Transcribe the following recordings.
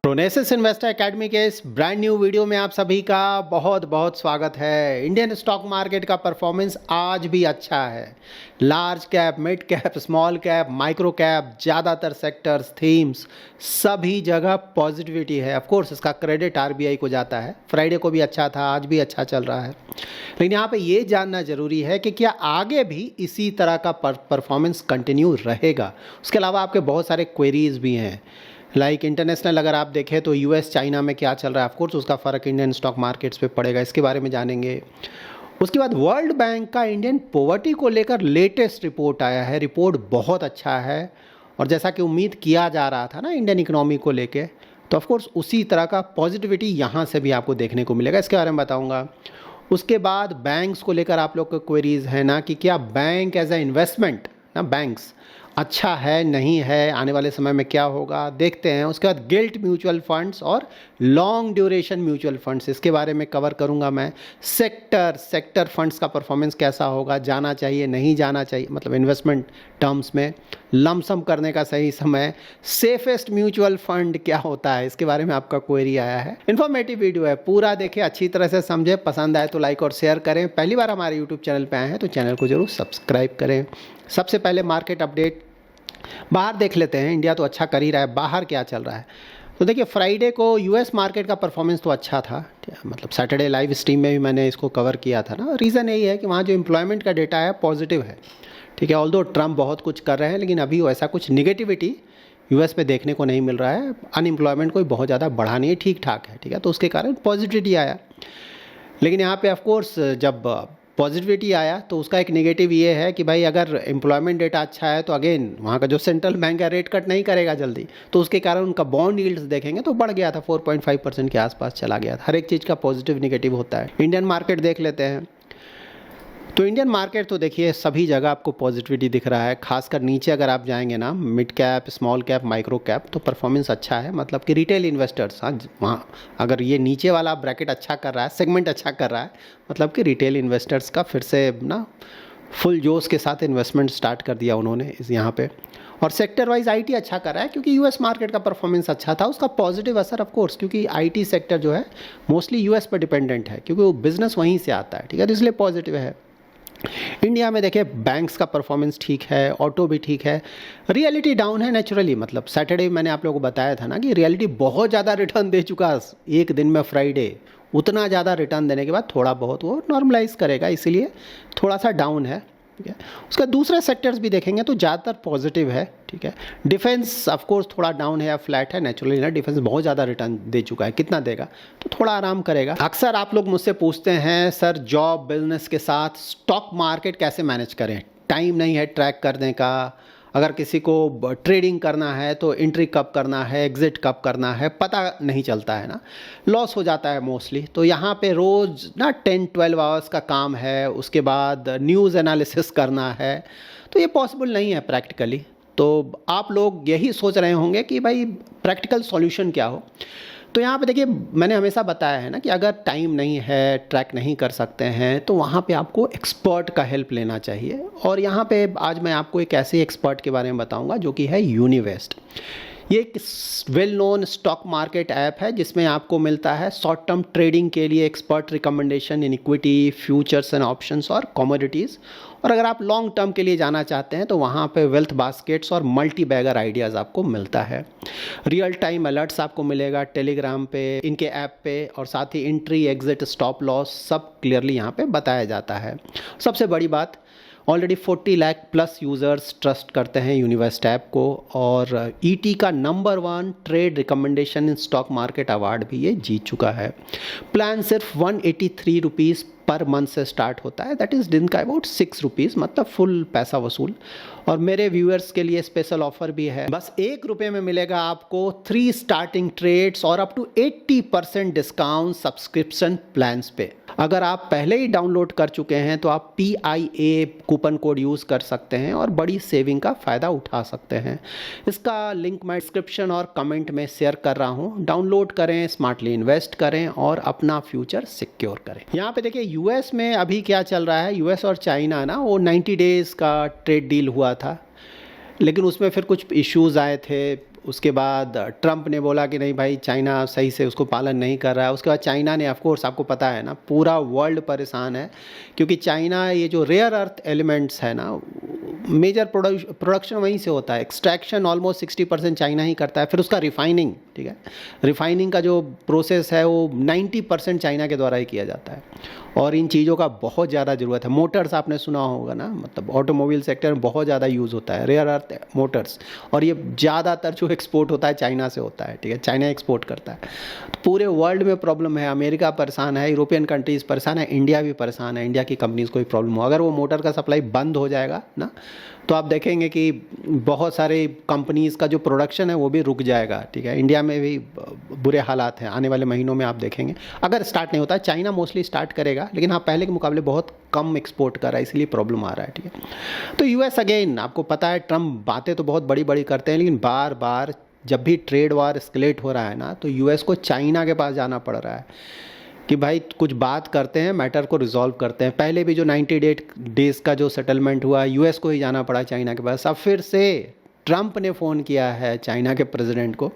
प्रोनेसिस investor academy के इस brand new video में आप सभी का बहुत बहुत स्वागत है। इंडियन स्टॉक मार्केट का परफॉर्मेंस आज भी अच्छा है। Large cap, mid cap, small cap, micro cap, ज़्यादातर सेक्टर्स, थीम्स, सभी जगह पॉजिटिविटी है। ऑफ कोर्स इसका क्रेडिट आरबीआई को जाता है। फ्राइडे को भी अच्छा था, आज भी अच्छा चल रहा है। लेकिन यहाँ पे ये जानना ज़रूरी है कि क्या आगे भी इसी तरह का परफॉर्मेंस कंटिन्यू रहेगा। उसके अलावा आपके बहुत सारे क्वेरीज भी हैं, लाइक इंटरनेशनल अगर आप देखें तो यूएस चाइना में क्या चल रहा है, ऑफकोर्स उसका फ़र्क इंडियन स्टॉक मार्केट्स पे पड़ेगा, इसके बारे में जानेंगे। उसके बाद वर्ल्ड बैंक का इंडियन पॉवर्टी को लेकर लेटेस्ट रिपोर्ट आया है। रिपोर्ट बहुत अच्छा है और जैसा कि उम्मीद किया जा रहा था ना इंडियन इकोनॉमी को लेके, तो ऑफकोर्स उसी तरह का पॉजिटिविटी यहाँ से भी आपको देखने को मिलेगा, इसके बारे में बताऊँगा। उसके बाद बैंक्स को लेकर आप लोग को क्वेरीज है ना कि क्या बैंक एज ए इन्वेस्टमेंट ना बैंक्स अच्छा है नहीं है, आने वाले समय में क्या होगा देखते हैं। उसके बाद गिल्ट म्यूचुअल फंड्स और लॉन्ग ड्यूरेशन म्यूचुअल फंड्स, इसके बारे में कवर करूंगा मैं। सेक्टर फंड्स का परफॉर्मेंस कैसा होगा, जाना चाहिए नहीं जाना चाहिए, मतलब इन्वेस्टमेंट टर्म्स में लमसम करने का सही समय, सेफेस्ट म्यूचुअल फंड क्या होता है, इसके बारे में आपका क्वेरी आया है। इन्फॉर्मेटिव वीडियो है, पूरा देखिए, अच्छी तरह से समझे। पसंद आए तो लाइक और शेयर करें। पहली बार हमारे यूट्यूब चैनल पे आए हैं तो चैनल को जरूर सब्सक्राइब करें। सबसे पहले मार्केट अपडेट बाहर देख लेते हैं। इंडिया तो अच्छा कर ही रहा है, बाहर क्या चल रहा है। तो देखिए फ्राइडे को यूएस मार्केट का परफॉर्मेंस तो अच्छा था, मतलब सैटरडे लाइव स्ट्रीम में भी मैंने इसको कवर किया था ना। रीज़न यही है कि वहाँ जो एम्प्लॉयमेंट का डेटा है पॉजिटिव है, ठीक है। ऑल्दो ट्रम्प बहुत कुछ कर रहे हैं लेकिन अभी वैसा कुछ निगेटिविटी यूएस में देखने को नहीं मिल रहा है। अनएम्प्लॉयमेंट कोई बहुत ज़्यादा बढ़ा नहीं है, ठीक ठाक है, ठीक है। तो उसके कारण पॉजिटिविटी आया। लेकिन यहाँ पे ऑफकोर्स जब पॉजिटिविटी आया तो उसका एक नेगेटिव ये है कि भाई अगर एम्प्लॉयमेंट डेटा अच्छा है तो अगेन वहाँ का जो सेंट्रल बैंक है रेट कट नहीं करेगा जल्दी, तो उसके कारण उनका बॉन्ड यील्ड्स देखेंगे तो बढ़ गया था, 4.5% के आसपास चला गया था। हर एक चीज़ का पॉजिटिव निगेटिव होता है। इंडियन मार्केट देख लेते हैं। तो इंडियन मार्केट तो देखिए सभी जगह आपको पॉजिटिविटी दिख रहा है। खासकर नीचे अगर आप जाएंगे ना, mid cap, small cap, micro cap, तो परफॉर्मेंस अच्छा है। मतलब कि रिटेल इन्वेस्टर्स, हाँ वहाँ अगर ये नीचे वाला ब्रैकेट अच्छा कर रहा है, सेगमेंट अच्छा कर रहा है, मतलब कि रिटेल इन्वेस्टर्स का फिर से ना फुल जोश के साथ इन्वेस्टमेंट स्टार्ट कर दिया उन्होंने इस यहाँ पे। और सेक्टर वाइज आईटी अच्छा कर रहा है क्योंकि यूएस मार्केट का परफॉर्मेंस अच्छा था, उसका पॉजिटिव असर ऑफ कोर्स, क्योंकि आईटी सेक्टर जो है मोस्टली यूएस पर डिपेंडेंट है क्योंकि वो बिजनेस वहीं से आता है, ठीक है, तो इसलिए पॉजिटिव है। इंडिया में देखिए बैंक्स का परफॉर्मेंस ठीक है, ऑटो भी ठीक है। रियलिटी डाउन है नेचुरली, मतलब सैटरडे मैंने आप लोगों को बताया था ना कि रियलिटी बहुत ज़्यादा रिटर्न दे चुका है एक दिन में। फ्राइडे उतना ज़्यादा रिटर्न देने के बाद थोड़ा बहुत वो नॉर्मलाइज करेगा, इसीलिए थोड़ा सा डाउन है, ठीक है। उसका दूसरे सेक्टर्स भी देखेंगे तो ज़्यादातर पॉजिटिव है, ठीक है। डिफेंस ऑफ कोर्स थोड़ा डाउन है या फ्लैट है नेचुरली ना, डिफेंस बहुत ज़्यादा रिटर्न दे चुका है, कितना देगा, तो थोड़ा आराम करेगा। अक्सर आप लोग मुझसे पूछते हैं सर जॉब बिजनेस के साथ स्टॉक मार्केट कैसे मैनेज करें, टाइम नहीं है ट्रैक करने का। अगर किसी को ट्रेडिंग करना है तो एंट्री कब करना है, एग्जिट कब करना है, पता नहीं चलता है ना, लॉस हो जाता है मोस्टली। तो यहाँ पे रोज़ ना 10-12 आवर्स का काम है, उसके बाद न्यूज़ एनालिसिस करना है, तो ये पॉसिबल नहीं है प्रैक्टिकली। तो आप लोग यही सोच रहे होंगे कि भाई प्रैक्टिकल सॉल्यूशन क्या हो। तो यहाँ पे देखिए मैंने हमेशा बताया है ना कि अगर टाइम नहीं है, ट्रैक नहीं कर सकते हैं, तो वहाँ पे आपको एक्सपर्ट का हेल्प लेना चाहिए। और यहाँ पे आज मैं आपको एक ऐसे एक्सपर्ट के बारे में बताऊँगा जो कि है यूनिवेस्ट। ये एक well known stock market app है जिसमें आपको मिलता है शॉर्ट टर्म ट्रेडिंग के लिए expert recommendation in equity, futures and options और कमोडिटीज़। और अगर आप लॉन्ग टर्म के लिए जाना चाहते हैं तो वहाँ पे वेल्थ बास्केट्स और मल्टी बैगर आइडियाज़ आपको मिलता है। रियल टाइम अलर्ट्स आपको मिलेगा टेलीग्राम पे, इनके ऐप पे, और साथ ही एंट्री, एग्जिट, स्टॉप लॉस सब क्लियरली यहाँ पे बताया जाता है। सबसे बड़ी बात, already 40 lakh plus users trust करते हैं यूनिवेस्ट ऐप को, और ईटी का number 1 trade recommendation in stock market award भी ये जीत चुका है। प्लान सिर्फ 183 रुपीज़ पर मंथ से स्टार्ट होता है, दैट इज़ दिन का अबाउट 6 रुपीज़, मतलब फुल पैसा वसूल। और मेरे व्यूअर्स के लिए स्पेशल ऑफर भी है, बस 1 रुपये में मिलेगा आपको 3 स्टार्टिंग ट्रेड्स और up to 80% discount subscription plans पे। अगर आप पहले ही डाउनलोड कर चुके हैं तो आप PIA कूपन कोड यूज़ कर सकते हैं और बड़ी सेविंग का फ़ायदा उठा सकते हैं। इसका लिंक मैं डिस्क्रिप्शन और कमेंट में शेयर कर रहा हूँ। डाउनलोड करें, स्मार्टली इन्वेस्ट करें और अपना फ्यूचर सिक्योर करें। यहाँ पे देखिए यूएस में अभी क्या चल रहा है, यूएस और चाइना ना वो 90 डेज़ का ट्रेड डील हुआ था, लेकिन उसमें फिर कुछ इश्यूज़ आए थे, उसके बाद ट्रंप ने बोला कि नहीं भाई चाइना सही से उसको पालन नहीं कर रहा है। उसके बाद चाइना ने ऑफ कोर्स आपको पता है ना पूरा वर्ल्ड परेशान है, क्योंकि चाइना ये जो रेयर अर्थ एलिमेंट्स है ना मेजर प्रोडक्शन वहीं से होता है। एक्सट्रैक्शन ऑलमोस्ट 60% चाइना ही करता है, फिर उसका रिफाइनिंग, ठीक है, रिफाइनिंग का जो प्रोसेस है वो 90% चाइना के द्वारा ही किया जाता है। और इन चीज़ों का बहुत ज़्यादा ज़रूरत है। मोटर्स आपने सुना होगा ना, मतलब ऑटोमोबाइल सेक्टर में बहुत ज़्यादा यूज़ होता है रेयर अर्थ मोटर्स, और ये ज़्यादातर जो एक्सपोर्ट होता है चाइना से होता है, ठीक है, चाइना एक्सपोर्ट करता है। तो पूरे वर्ल्ड में प्रॉब्लम है, अमेरिका परेशान है, यूरोपियन कंट्रीज़ परेशान है, इंडिया भी परेशान है। इंडिया की कंपनीज़ को भी प्रॉब्लम हो, अगर वो मोटर का सप्लाई बंद हो जाएगा ना तो आप देखेंगे कि बहुत सारे कंपनीज़ का जो प्रोडक्शन है वो भी रुक जाएगा, ठीक है। इंडिया में भी बुरे हालात हैं आने वाले महीनों में, आप देखेंगे अगर स्टार्ट नहीं होता। चाइना मोस्टली स्टार्ट करेगा, लेकिन हाँ पहले के मुकाबले बहुत कम एक्सपोर्ट कर रहा है, इसलिए प्रॉब्लम आ रहा है, ठीक है। तो यूएस अगेन आपको पता है ट्रम्प बातें तो बहुत बड़ी बड़ी करते हैं, लेकिन बार बार जब भी ट्रेड वार एस्केलेट हो रहा है ना तो यूएस को चाइना के पास जाना पड़ रहा है कि भाई कुछ बात करते हैं, मैटर को रिजॉल्व करते हैं। पहले भी जो 90 डेज़ का जो सेटलमेंट हुआ यूएस को ही जाना पड़ा चाइना के पास। अब फिर से ट्रंप ने फ़ोन किया है चाइना के प्रेसिडेंट को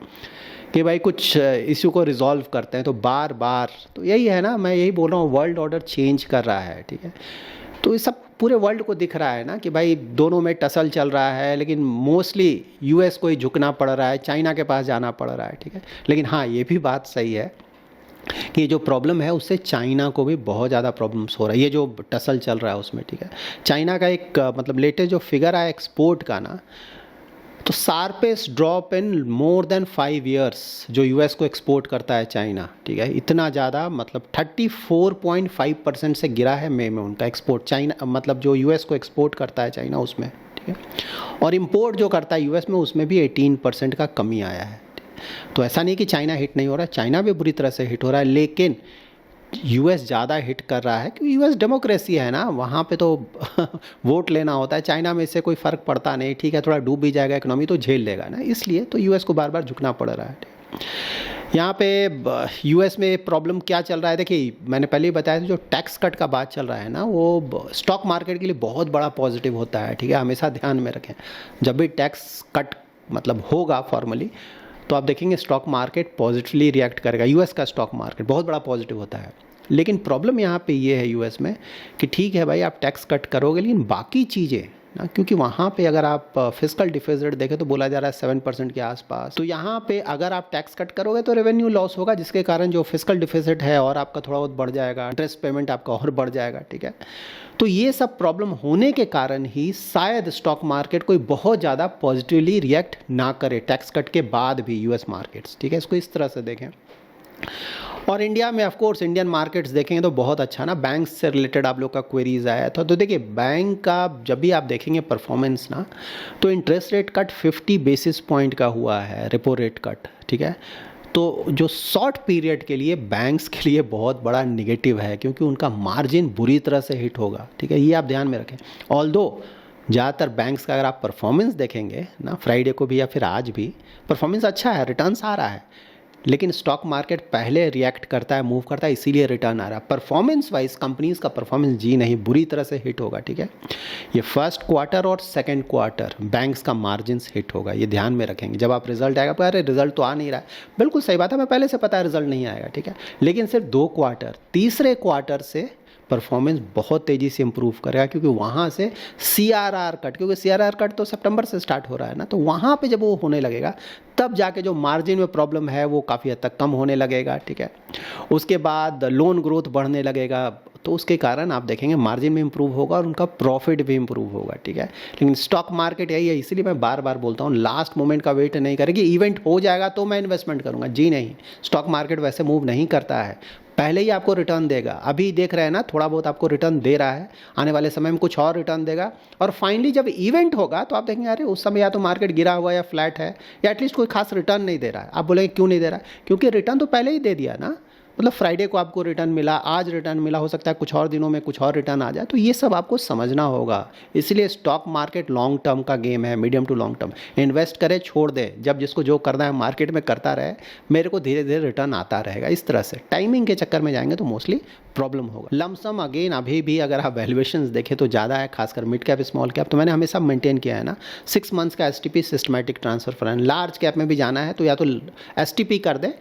कि भाई कुछ इशू को रिजॉल्व करते हैं। तो बार बार तो यही है ना, मैं यही बोल रहा हूँ, वर्ल्ड ऑर्डर चेंज कर रहा है, ठीक है। तो ये सब पूरे वर्ल्ड को दिख रहा है ना कि भाई दोनों में टसल चल रहा है, लेकिन मोस्टली यूएस को ही झुकना पड़ रहा है, चाइना के पास जाना पड़ रहा है, ठीक है। लेकिन हाँ ये भी बात सही है कि जो प्रॉब्लम है उससे चाइना को भी बहुत ज़्यादा प्रॉब्लम्स हो रहा है, ये जो टसल चल रहा है उसमें, ठीक है। चाइना का एक मतलब लेटेस्ट जो फिगर आया एक्सपोर्ट का ना, तो sharpest drop in more than 5 years जो यूएस को एक्सपोर्ट करता है चाइना, ठीक है। इतना ज़्यादा मतलब 34.5% से गिरा है मई में उनका एक्सपोर्ट, चाइना मतलब जो यूएस को एक्सपोर्ट करता है चाइना उसमें, ठीक है। और इम्पोर्ट जो करता है यूएस में उसमें भी 18% का कमी आया है। तो ऐसा नहीं कि चाइना हिट नहीं हो रहा है, चाइना भी बुरी तरह से हिट हो रहा है, लेकिन यूएस ज़्यादा हिट कर रहा है क्योंकि यूएस डेमोक्रेसी है ना, वहाँ पे तो वोट लेना होता है। चाइना में इससे कोई फ़र्क पड़ता नहीं, ठीक है, थोड़ा डूब भी जाएगा इकोनॉमी तो झेल लेगा ना, इसलिए तो यूएस को बार बार झुकना पड़ रहा है। यहाँ पे यूएस में प्रॉब्लम क्या चल रहा है, देखिए मैंने पहले ही बताया था, जो टैक्स कट का बात चल रहा है ना वो स्टॉक मार्केट के लिए बहुत बड़ा पॉजिटिव होता है, ठीक है, हमेशा ध्यान में रखें। जब भी टैक्स कट मतलब होगा फॉर्मली तो आप देखेंगे स्टॉक मार्केट पॉजिटिवली रिएक्ट करेगा। यूएस का स्टॉक मार्केट बहुत बड़ा पॉजिटिव होता है। लेकिन प्रॉब्लम यहाँ पे ये है यूएस में कि ठीक है भाई आप टैक्स कट करोगे, लेकिन बाकी चीज़ें ना, क्योंकि वहाँ पे अगर आप फिस्कल डिफिसिट देखें तो बोला जा रहा है 7% के आसपास। तो यहाँ पे अगर आप टैक्स कट करोगे तो रेवेन्यू लॉस होगा, जिसके कारण जो फिस्कल डिफिसिट है और आपका थोड़ा बहुत बढ़ जाएगा, इंटरेस्ट पेमेंट आपका और बढ़ जाएगा, ठीक है। तो ये सब प्रॉब्लम होने के कारण ही शायद स्टॉक मार्केट कोई बहुत ज़्यादा पॉजिटिवली रिएक्ट ना करे टैक्स कट के बाद भी यूएस मार्केट्स, ठीक है, इसको इस तरह से देखें। और इंडिया में ऑफ कोर्स इंडियन मार्केट्स देखेंगे तो बहुत अच्छा ना, बैंक से रिलेटेड आप लोग का क्वेरीज आया था। तो देखिए बैंक का जब भी आप देखेंगे परफॉर्मेंस ना, तो interest rate cut 50 basis point का हुआ है, रेपो रेट कट, ठीक है। तो जो शॉर्ट पीरियड के लिए बैंक्स के लिए बहुत बड़ा निगेटिव है, क्योंकि उनका मार्जिन बुरी तरह से हिट होगा, ठीक है, ये आप ध्यान में रखें। ऑल्दो ज़्यादातर बैंक्स का अगर आप परफॉर्मेंस देखेंगे ना, फ्राइडे को भी या फिर आज भी परफॉर्मेंस अच्छा है, रिटर्न्स आ रहा है, लेकिन स्टॉक मार्केट पहले रिएक्ट करता है, मूव करता है, इसीलिए रिटर्न आ रहा है। परफॉर्मेंस वाइज कंपनीज का परफॉर्मेंस जी नहीं बुरी तरह से हिट होगा, ठीक है। ये फर्स्ट क्वार्टर और सेकंड क्वार्टर बैंक्स का मार्जिन्स हिट होगा, ये ध्यान में रखेंगे। जब आप रिजल्ट आएगा तो अरे रिजल्ट तो आ नहीं रहा है, बिल्कुल सही बात है, मैं पहले से पता है रिजल्ट नहीं आएगा, ठीक है, लेकिन सिर्फ 2 क्वार्टर, तीसरे क्वार्टर से परफॉर्मेंस बहुत तेज़ी से इंप्रूव करेगा, क्योंकि वहाँ से सीआरआर कट, क्योंकि सीआरआर कट तो सितंबर से स्टार्ट हो रहा है ना, तो वहाँ पे जब वो होने लगेगा तब जाके जो मार्जिन में प्रॉब्लम है वो काफ़ी हद तक कम होने लगेगा, ठीक है। उसके बाद लोन ग्रोथ बढ़ने लगेगा, तो उसके कारण आप देखेंगे मार्जिन में इंप्रूव होगा और उनका प्रॉफिट भी इंप्रूव होगा, ठीक है। लेकिन स्टॉक मार्केट यही है, इसलिए मैं बार बार बोलता हूँ लास्ट मोमेंट का वेट नहीं करें कि इवेंट हो जाएगा तो मैं इन्वेस्टमेंट करूँगा, जी नहीं। स्टॉक मार्केट वैसे मूव नहीं करता है, पहले ही आपको रिटर्न देगा। अभी देख रहे हैं ना थोड़ा बहुत आपको रिटर्न दे रहा है, आने वाले समय में कुछ और रिटर्न देगा, और फाइनली जब इवेंट होगा तो आप देखेंगे अरे उस समय या तो मार्केट गिरा हुआ या फ्लैट है, या एटलीस्ट कोई खास रिटर्न नहीं दे रहा है। आप बोलेंगे क्यों नहीं दे रहा है, क्योंकि रिटर्न तो पहले ही दे दिया ना, मतलब फ्राइडे को आपको रिटर्न मिला, आज रिटर्न मिला, हो सकता है कुछ और दिनों में कुछ और रिटर्न आ जाए, तो ये सब आपको समझना होगा। इसलिए स्टॉक मार्केट लॉन्ग टर्म का गेम है, medium to long term. Invest करे, छोड़ दे, जब जिसको जो करना है मार्केट में करता रहे, मेरे को धीरे धीरे रिटर्न आता रहेगा। इस तरह से टाइमिंग के चक्कर में जाएंगे तो मोस्टली प्रॉब्लम होगा। लमसम अगेन अभी भी अगर आप वैल्यूएशंस देखें तो ज़्यादा है, खासकर मिड कैप स्मॉल कैप। तो मैंने हमेशा मेंटेन किया है ना 6 मंथ्स का STP systematic transfer fund. Large cap में भी जाना है तो या तो एसटीपी कर दें,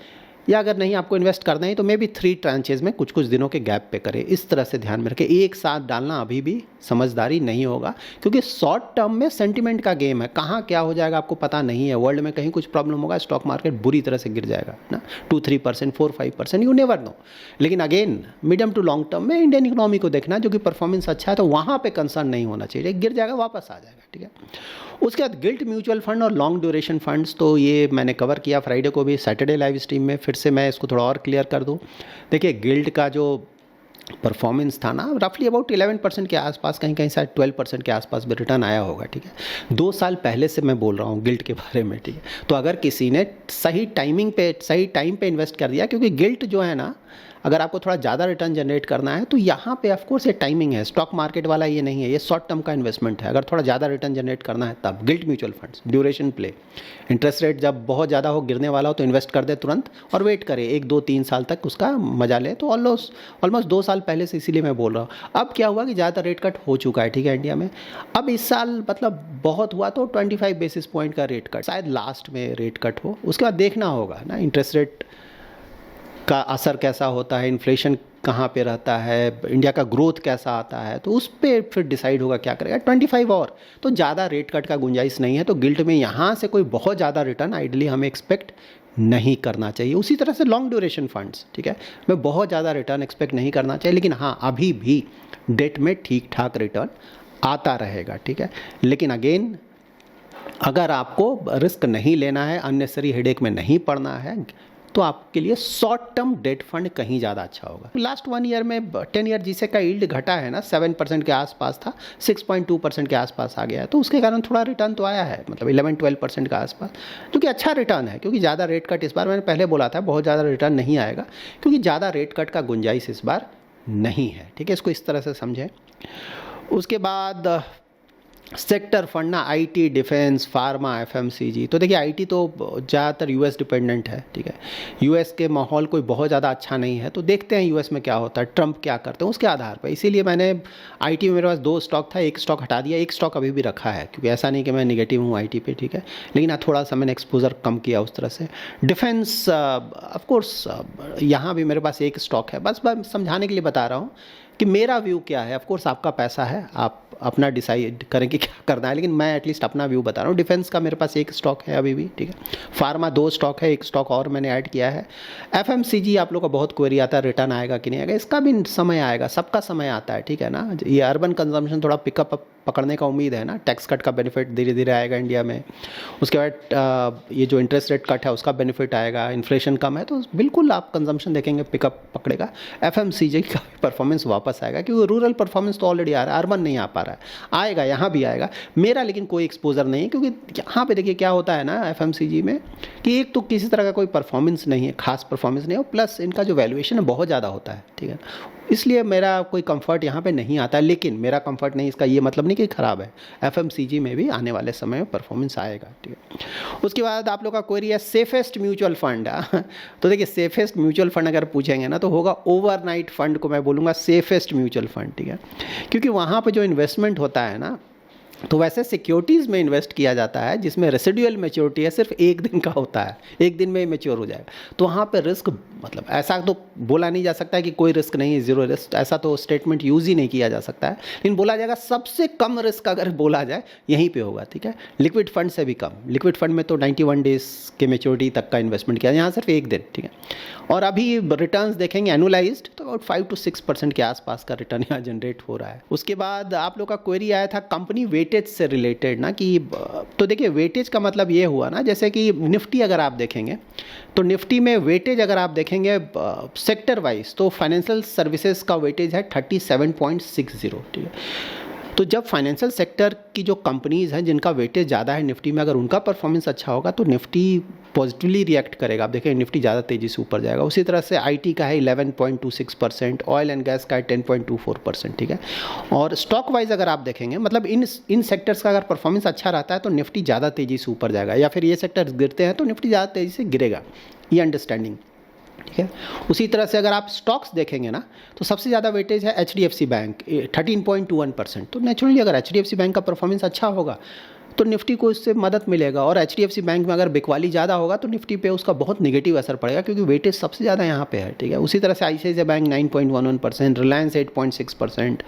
या अगर नहीं आपको इन्वेस्ट करना है तो मे बी 3 ट्रांचेज में कुछ कुछ दिनों के गैप पे करें। इस तरह से ध्यान में रखें, एक साथ डालना अभी भी समझदारी नहीं होगा, क्योंकि शॉर्ट टर्म में सेंटिमेंट का गेम है। कहाँ क्या हो जाएगा आपको पता नहीं है। वर्ल्ड में कहीं कुछ प्रॉब्लम होगा, स्टॉक मार्केट बुरी तरह से गिर जाएगा ना, 2-3%, 4-5%, यू नेवर नो। लेकिन again medium to long term में इंडियन इकोनॉमी को देखना, जो कि परफॉर्मेंस अच्छा है, तो वहाँ पर कंसर्न नहीं होना चाहिए। गिर जाएगा वापस आ जाएगा, ठीक है। उसके बाद गिल्ट म्यूचुअल फंड और लॉन्ग ड्यूरेशन फंड्स, तो ये मैंने कवर किया फ्राइडे को भी सैटरडे लाइव स्ट्रीम में। फिर से मैं इसको थोड़ा और क्लियर कर दूं। देखिए गिल्ट का जो परफॉर्मेंस था ना, रफली अबाउट 11% के आसपास, कहीं कहीं शायद 12% के आसपास भी रिटर्न आया होगा, ठीक है। 2 साल पहले से मैं बोल रहा हूँ गिल्ट के बारे में, ठीक है। तो अगर किसी ने सही टाइमिंग पे, सही टाइम पे इन्वेस्ट कर दिया, क्योंकि गिल्ट जो है ना, अगर आपको थोड़ा ज़्यादा रिटर्न जनरेट करना है तो यहाँ पे ऑफ कोर्स ये टाइमिंग है, स्टॉक मार्केट वाला ये नहीं है, ये शॉर्ट टर्म का इन्वेस्टमेंट है। अगर थोड़ा ज़्यादा रिटर्न जनरेट करना है तब guilt mutual funds, duration play. Interest rate जब बहुत ज़्यादा हो, गिरने वाला हो, तो इन्वेस्ट कर दे तुरंत और वेट करे 1-2-3 साल तक उसका मजा ले। तो ऑलमोस्ट 2 साल पहले से इसीलिए मैं बोल रहा हूँ। अब क्या हुआ कि ज़्यादा रेट कट हो चुका है, ठीक है, इंडिया में। अब इस साल मतलब बहुत हुआ तो 25 बेसिस पॉइंट का रेट कट, शायद लास्ट में रेट कट हो। उसके बाद देखना होगा ना इंटरेस्ट रेट का असर कैसा होता है, इन्फ्लेशन कहाँ पे रहता है, इंडिया का ग्रोथ कैसा आता है, तो उस पर फिर डिसाइड होगा क्या करेगा। 25 और तो ज़्यादा रेट कट का गुंजाइश नहीं है, तो गिल्ट में यहाँ से कोई बहुत ज़्यादा रिटर्न आइडली हमें एक्सपेक्ट नहीं करना चाहिए। उसी तरह से लॉन्ग ड्यूरेशन फंड्स, ठीक है, में बहुत ज़्यादा रिटर्न एक्सपेक्ट नहीं करना चाहिए। लेकिन हाँ, अभी भी डेट में ठीक ठाक रिटर्न आता रहेगा, ठीक है। लेकिन अगेन अगर आपको रिस्क नहीं लेना है, अननेसेसरी हेडेक में नहीं पड़ना है, तो आपके लिए शॉर्ट टर्म डेट फंड कहीं ज़्यादा अच्छा होगा। लास्ट 1 ईयर में 10 ईयर जीसे का यील्ड घटा है ना, 7% के आसपास था, 6.2% के आसपास आ गया है। तो उसके कारण थोड़ा रिटर्न तो आया है, मतलब 11-12% के आसपास, जो कि अच्छा रिटर्न है। क्योंकि ज़्यादा रेट कट इस बार, मैंने पहले बोला था बहुत ज़्यादा रिटर्न नहीं आएगा, क्योंकि ज़्यादा रेट कट का गुंजाइश इस बार नहीं है, ठीक है। इसको इस तरह से समझें। उसके बाद सेक्टर फंड ना, आईटी, डिफेंस, फार्मा, एफएमसीजी। तो देखिए आईटी तो ज़्यादातर यूएस डिपेंडेंट है, ठीक है। यूएस के माहौल कोई बहुत ज़्यादा अच्छा नहीं है, तो देखते हैं यूएस में क्या होता है, ट्रंप क्या करते हैं उसके आधार पर। इसीलिए मैंने आईटी में, मेरे पास 2 स्टॉक था, 1 स्टॉक हटा दिया, 1 स्टॉक अभी भी रखा है, क्योंकि ऐसा नहीं कि मैं निगेटिव हूँ आईटी पे, ठीक है। लेकिन थोड़ा सा मैंने एक्सपोजर कम किया उस तरह से। डिफेंस ऑफकोर्स यहाँ भी मेरे पास 1 स्टॉक है। बस मैं समझाने के लिए बता रहा हूँ कि मेरा व्यू क्या है। ऑफ कोर्स आपका पैसा है, आप अपना डिसाइड करें कि क्या करना है, लेकिन मैं एटलीस्ट अपना व्यू बता रहा हूँ। डिफेंस का मेरे पास 1 स्टॉक है अभी भी, ठीक है। फार्मा 2 स्टॉक है, 1 स्टॉक और मैंने ऐड किया है। एफएमसीजी आप लोग का बहुत क्वेरी आता है, रिटर्न आएगा कि नहीं आएगा, इसका भी समय आएगा, सबका समय आता है, ठीक है ना। ये अर्बन कंजम्पशन थोड़ा पिकअप पकड़ने का उम्मीद है ना, टैक्स कट का बेनिफिट धीरे धीरे आएगा इंडिया में। उसके बाद ये जो इंटरेस्ट रेट कट है उसका बेनिफिट आएगा, इन्फ्लेशन कम है, तो बिल्कुल आप कंजम्पशन देखेंगे पिकअप पकड़ेगा। एफएमसीजी का परफॉर्मेंस वापस आएगा, क्योंकि रूरल परफॉर्मेंस तो ऑलरेडी आ रहा है, अर्बन नहीं आ पा रहा है, आएगा, यहाँ भी आएगा। मेरा लेकिन कोई एक्सपोजर नहीं है, क्योंकि यहाँ पे देखिए क्या होता है ना एफएमसीजी में, कि एक तो किसी तरह का कोई परफॉर्मेंस नहीं है, खास परफॉर्मेंस नहीं है, प्लस इनका जो वैल्यूएशन है बहुत ज़्यादा होता है, ठीक है। इसलिए मेरा कोई कंफर्ट यहाँ पे नहीं आता। लेकिन मेरा कंफर्ट नहीं, इसका ये मतलब नहीं कि ख़राब है, एफएमसीजी में भी आने वाले समय में परफॉर्मेंस आएगा, ठीक है। उसके बाद आप लोग का क्वेरी है सेफेस्ट म्यूचुअल फंड। तो देखिए सेफेस्ट म्यूचुअल फंड अगर पूछेंगे ना, तो होगा ओवरनाइट फंड को मैं बोलूँगा सेफेस्ट म्यूचुअल फंड, ठीक है। क्योंकि वहाँ पर जो इन्वेस्टमेंट होता है ना, तो वैसे सिक्योरिटीज़ में इन्वेस्ट किया जाता है जिसमें रेसिडुअल मैच्योरिटी है, सिर्फ 1 दिन का होता है, 1 दिन में मैच्योर हो जाएगा। तो वहाँ पे रिस्क, मतलब ऐसा तो बोला नहीं जा सकता है कि कोई रिस्क नहीं है, ज़ीरो रिस्क, ऐसा तो स्टेटमेंट यूज़ ही नहीं किया जा सकता है। लेकिन बोला जाएगा सबसे कम रिस्क अगर बोला जाए यहीं पे होगा, ठीक है। लिक्विड फंड से भी कम, लिक्विड फंड में तो 91 डेज के मैच्योरिटी तक का इन्वेस्टमेंट किया, यहाँ सिर्फ 1 दिन, ठीक है। और अभी रिटर्न्स देखेंगे एनुलाइज्ड, तो अबाउट 5 to 6% के आसपास का रिटर्न यहाँ जनरेट हो रहा है। उसके बाद आप लोग का क्वेरी आया था कंपनी वेटेज से रिलेटेड ना, कि तो देखिए वेटेज का मतलब ये हुआ ना, जैसे कि निफ्टी अगर आप देखेंगे तो निफ्टी में वेटेज अगर आप देखेंगे सेक्टर वाइज, तो फाइनेंशियल सर्विसेज का वेटेज है 37.60, ठीक है। तो जब फाइनेंशियल सेक्टर की जो कंपनीज़ हैं जिनका वेटेज ज़्यादा है निफ्टी में, अगर उनका परफॉर्मेंस अच्छा होगा तो निफ्टी पॉजिटिवली रिएक्ट करेगा। आप देखें निफ्टी ज़्यादा तेज़ी से ऊपर जाएगा। उसी तरह से आईटी का है 11.26%, ऑयल एंड गैस का है 10.24%, ठीक है। और स्टॉक वाइज अगर आप देखेंगे मतलब इन सेक्टर्स का अगर परफॉर्मेंस अच्छा रहता है तो निफ्टी ज़्यादा तेज़ी से ऊपर जाएगा, या फिर ये सेक्टर्स गिरते हैं तो निफ्टी ज़्यादा तेज़ी से गिरेगा, ये अंडरस्टैंडिंग, ठीक है। उसी तरह से अगर आप स्टॉक्स देखेंगे ना तो सबसे ज़्यादा वेटेज है HDFC बैंक 13.21%। तो नेचुरली अगर HDFC बैंक का परफॉर्मेंस अच्छा होगा तो निफ्टी को इससे मदद मिलेगा। और HDFC बैंक में अगर बिकवाली ज़्यादा होगा तो निफ्टी पे उसका बहुत नेगेटिव असर पड़ेगा, क्योंकि वेटेज सबसे ज़्यादा यहाँ पे है, ठीक है। उसी तरह से ICICI बैंक 9.11%, रिलायंस 8.6%,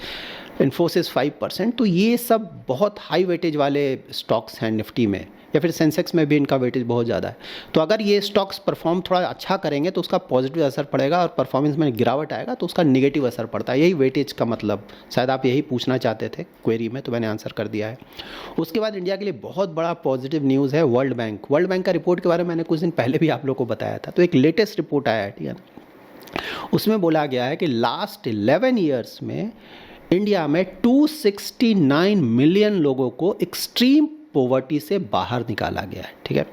इन्फोसिस 5%। तो ये सब बहुत हाई वेटेज वाले स्टॉक्स हैं निफ्टी में, या फिर सेंसेक्स में भी इनका वेटेज बहुत ज़्यादा है। तो अगर ये स्टॉक्स परफॉर्म थोड़ा अच्छा करेंगे तो उसका पॉजिटिव असर पड़ेगा, और परफॉर्मेंस में गिरावट आएगा तो उसका नेगेटिव असर पड़ता है। यही वेटेज का मतलब, शायद आप यही पूछना चाहते थे क्वेरी में, तो मैंने आंसर कर दिया है। उसके बाद इंडिया के लिए बहुत बड़ा पॉजिटिव न्यूज़ है वर्ल्ड बैंक का रिपोर्ट के बारे में मैंने कुछ दिन पहले भी आप लोग को बताया था। तो एक लेटेस्ट रिपोर्ट आया है, ठीक है। उसमें बोला गया है कि लास्ट 11 ईयर्स में इंडिया में 269 मिलियन लोगों को एक्सट्रीम पॉवर्टी से बाहर निकाला गया है, ठीक है।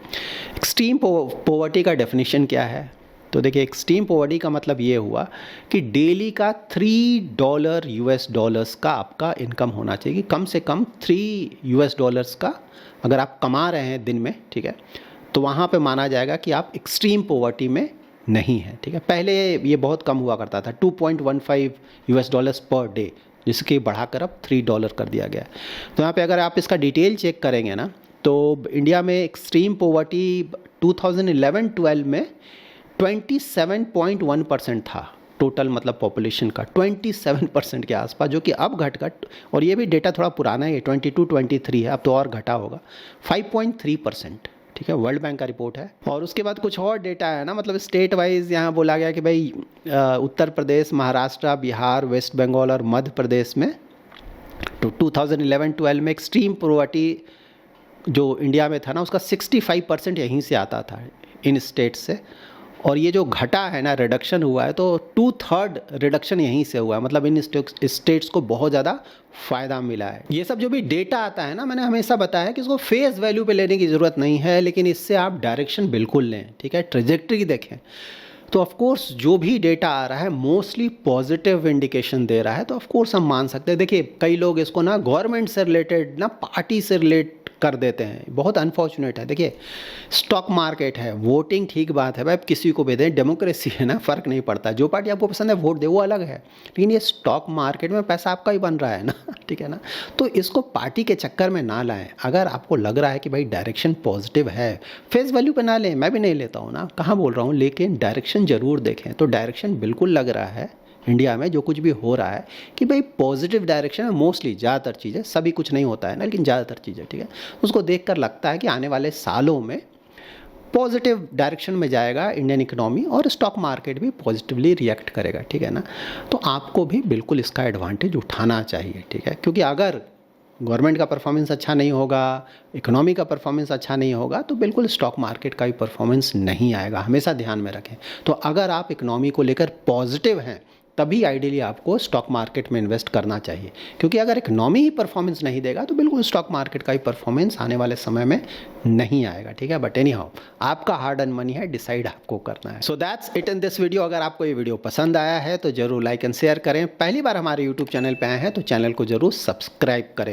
एक्सट्रीम पॉवर्टी का डेफिनेशन क्या है? तो देखिए, एक्सट्रीम पॉवर्टी का मतलब ये हुआ कि डेली का $3 का आपका इनकम होना चाहिए, कि कम से कम $3 का अगर आप कमा रहे हैं दिन में, ठीक है, तो वहाँ पे माना जाएगा कि आप एक्सट्रीम पॉवर्टी में नहीं है, ठीक है। पहले ये बहुत कम हुआ करता था, $2.15 पर डे, जिसके बढ़ाकर अब $3 कर दिया गया। तो यहाँ पे अगर आप इसका डिटेल चेक करेंगे ना तो इंडिया में एक्सट्रीम पॉवर्टी 2011-12 में 27.1% था टोटल, मतलब पॉपुलेशन का 27% के आसपास, जो कि अब घटकर, और ये भी डेटा थोड़ा पुराना है, 22-23 है, अब तो और घटा होगा, 5.3%, ठीक है। वर्ल्ड बैंक का रिपोर्ट है। और उसके बाद कुछ और डेटा है ना, मतलब स्टेट वाइज यहाँ बोला गया कि भाई उत्तर प्रदेश, महाराष्ट्र, बिहार, वेस्ट बंगाल और मध्य प्रदेश में तो 2011-12 में एक्सट्रीम पॉवर्टी जो इंडिया में था ना उसका 65% यहीं से आता था, इन स्टेट से। और ये जो घटा है ना, रिडक्शन हुआ है, तो 2/3 रिडक्शन यहीं से हुआ है, मतलब इन स्टेट्स को बहुत ज़्यादा फ़ायदा मिला है। ये सब जो भी डेटा आता है ना, मैंने हमेशा बताया कि इसको फेस वैल्यू पे लेने की ज़रूरत नहीं है, लेकिन इससे आप डायरेक्शन बिल्कुल लें, ठीक है, ट्रेजेक्ट्री देखें। तो ऑफ कोर्स जो भी डेटा आ रहा है मोस्टली पॉजिटिव इंडिकेशन दे रहा है, तो ऑफ कोर्स हम मान सकते हैं। देखिए, कई लोग इसको ना गवर्नमेंट से रिलेटेड, ना पार्टी से रिलेट कर देते हैं, बहुत अनफॉर्चुनेट है। देखिए, स्टॉक मार्केट है, वोटिंग ठीक बात है भाई, आप किसी को भी दें, डेमोक्रेसी है ना, फ़र्क नहीं पड़ता, जो पार्टी आपको पसंद है वोट दे, वो अलग है। लेकिन ये स्टॉक मार्केट में पैसा आपका ही बन रहा है ना, ठीक है ना। तो इसको पार्टी के चक्कर में ना लाएं। अगर आपको लग रहा है कि भाई डायरेक्शन पॉजिटिव है, फेस वैल्यू पे ना लें, मैं भी नहीं लेता हूँ ना, कहाँ बोल रहा हूँ, लेकिन डायरेक्शन ज़रूर देखें। तो डायरेक्शन बिल्कुल लग रहा है इंडिया में जो कुछ भी हो रहा है कि भाई पॉजिटिव डायरेक्शन है, मोस्टली ज़्यादातर चीज़ें, सभी कुछ नहीं होता है ना, लेकिन ज़्यादातर चीज़ें, ठीक है। उसको देखकर लगता है कि आने वाले सालों में पॉजिटिव डायरेक्शन में जाएगा इंडियन इकोनॉमी, और स्टॉक मार्केट भी पॉजिटिवली रिएक्ट करेगा, ठीक है ना। तो आपको भी बिल्कुल इसका एडवांटेज उठाना चाहिए, ठीक है, क्योंकि अगर गवर्नमेंट का परफॉर्मेंस अच्छा नहीं होगा, इकोनॉमी का परफॉर्मेंस अच्छा नहीं होगा, तो बिल्कुल स्टॉक मार्केट का भी परफॉर्मेंस नहीं आएगा, हमेशा ध्यान में रखें। तो अगर आप इकोनॉमी को लेकर पॉजिटिव हैं तभी आइडियली आपको स्टॉक मार्केट में इन्वेस्ट करना चाहिए, क्योंकि अगर इकोनॉमी ही परफॉर्मेंस नहीं देगा तो बिल्कुल स्टॉक मार्केट का ही परफॉर्मेंस आने वाले समय में नहीं आएगा, ठीक है। बट एनी हाउ, आपका हार्ड अर्न मनी है, डिसाइड आपको करना है। So that's it in this video. अगर आपको ये वीडियो पसंद आया है तो जरूर लाइक एंड शेयर करें। पहली बार हमारे यूट्यूब चैनल पर आए हैं तो चैनल को जरूर सब्सक्राइब करें।